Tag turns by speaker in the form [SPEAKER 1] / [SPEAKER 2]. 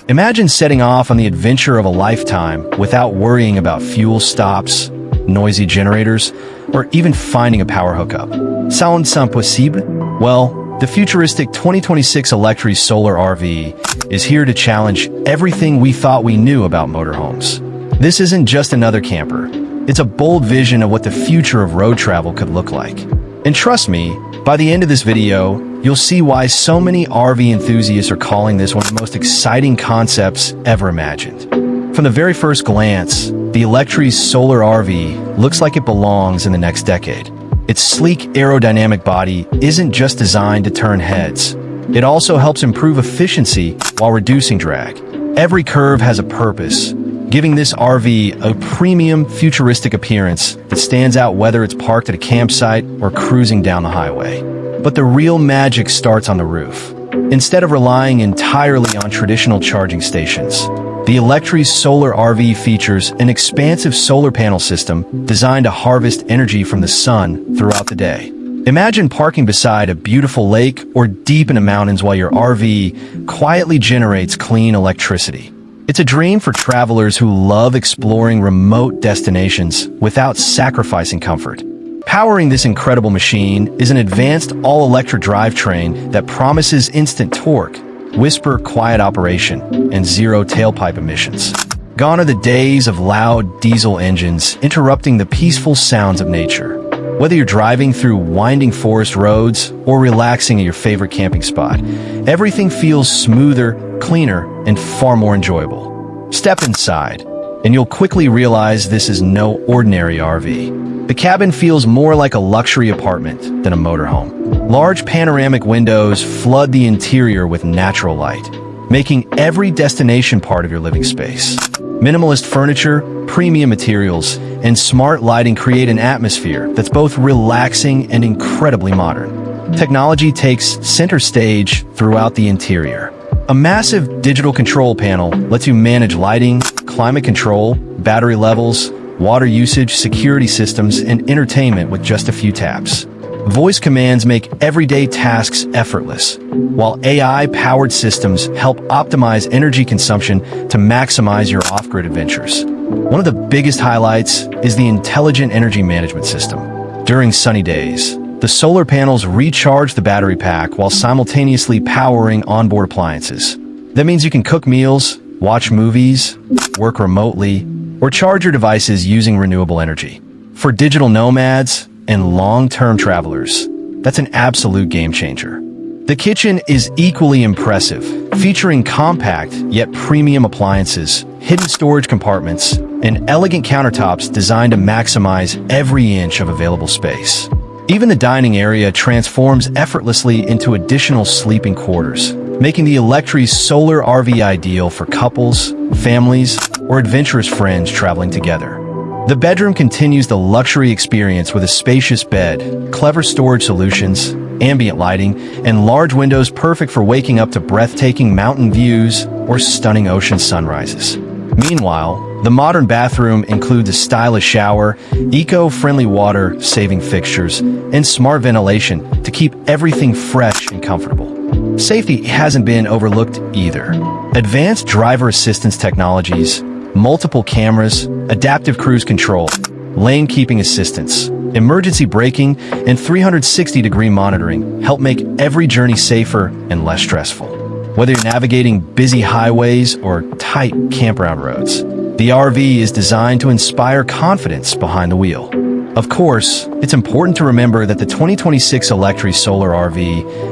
[SPEAKER 1] Imagine setting off on the adventure of a lifetime without worrying about fuel stops, noisy generators, or even finding a power hookup. Sounds impossible? Well, the futuristic 2026 Electri Solar RV is here to challenge everything we thought we knew about motorhomes. This isn't just another camper. It's a bold vision of what the future of road travel could look like. And trust me, by the end of this video, you'll see why so many RV enthusiasts are calling this one of the most exciting concepts ever imagined. From the very first glance, the Electri's Solar RV looks like it belongs in the next decade. Its sleek aerodynamic body isn't just designed to turn heads. It also helps improve efficiency while reducing drag. Every curve has a purpose, giving this RV a premium, futuristic appearance that stands out whether it's parked at a campsite or cruising down the highway. But the real magic starts on the roof. Instead of relying entirely on traditional charging stations, the Electri's Solar RV features an expansive solar panel system designed to harvest energy from the sun throughout the day. Imagine parking beside a beautiful lake or deep in the mountains while your RV quietly generates clean electricity. It's a dream for travelers who love exploring remote destinations without sacrificing comfort. Powering this incredible machine is an advanced all-electric drivetrain that promises instant torque, whisper quiet operation, and zero tailpipe emissions. Gone are the days of loud diesel engines interrupting the peaceful sounds of nature. Whether you're driving through winding forest roads or relaxing at your favorite camping spot, everything feels smoother, cleaner, and far more enjoyable. Step inside, and you'll quickly realize this is no ordinary RV. The cabin feels more like a luxury apartment than a motorhome. Large panoramic windows flood the interior with natural light, making every destination part of your living space. Minimalist furniture, premium materials, and smart lighting create an atmosphere that's both relaxing and incredibly modern. Technology takes center stage throughout the interior. A massive digital control panel lets you manage lighting, climate control, battery levels, water usage, security systems, and entertainment with just a few taps. Voice commands make everyday tasks effortless, while AI-powered systems help optimize energy consumption to maximize your off-grid adventures. One of the biggest highlights is the intelligent energy management system. During sunny days, the solar panels recharge the battery pack while simultaneously powering onboard appliances. That means you can cook meals, watch movies, work remotely, or charge your devices using renewable energy. For digital nomads and long-term travelers, that's an absolute game changer. The kitchen is equally impressive, featuring compact yet premium appliances, hidden storage compartments, and elegant countertops designed to maximize every inch of available space. Even the dining area transforms effortlessly into additional sleeping quarters, making the Electri's Solar RV ideal for couples, families, or adventurous friends traveling together. The bedroom continues the luxury experience with a spacious bed, clever storage solutions, ambient lighting, and large windows perfect for waking up to breathtaking mountain views or stunning ocean sunrises. Meanwhile, the modern bathroom includes a stylish shower, eco-friendly water-saving fixtures, and smart ventilation to keep everything fresh and comfortable. Safety hasn't been overlooked either. Advanced driver assistance technologies, multiple cameras, adaptive cruise control, lane keeping assistance, emergency braking, and 360-degree monitoring help make every journey safer and less stressful. Whether you're navigating busy highways or tight campground roads, the RV is designed to inspire confidence behind the wheel. Of course, it's important to remember that the 2026 Electri Solar RV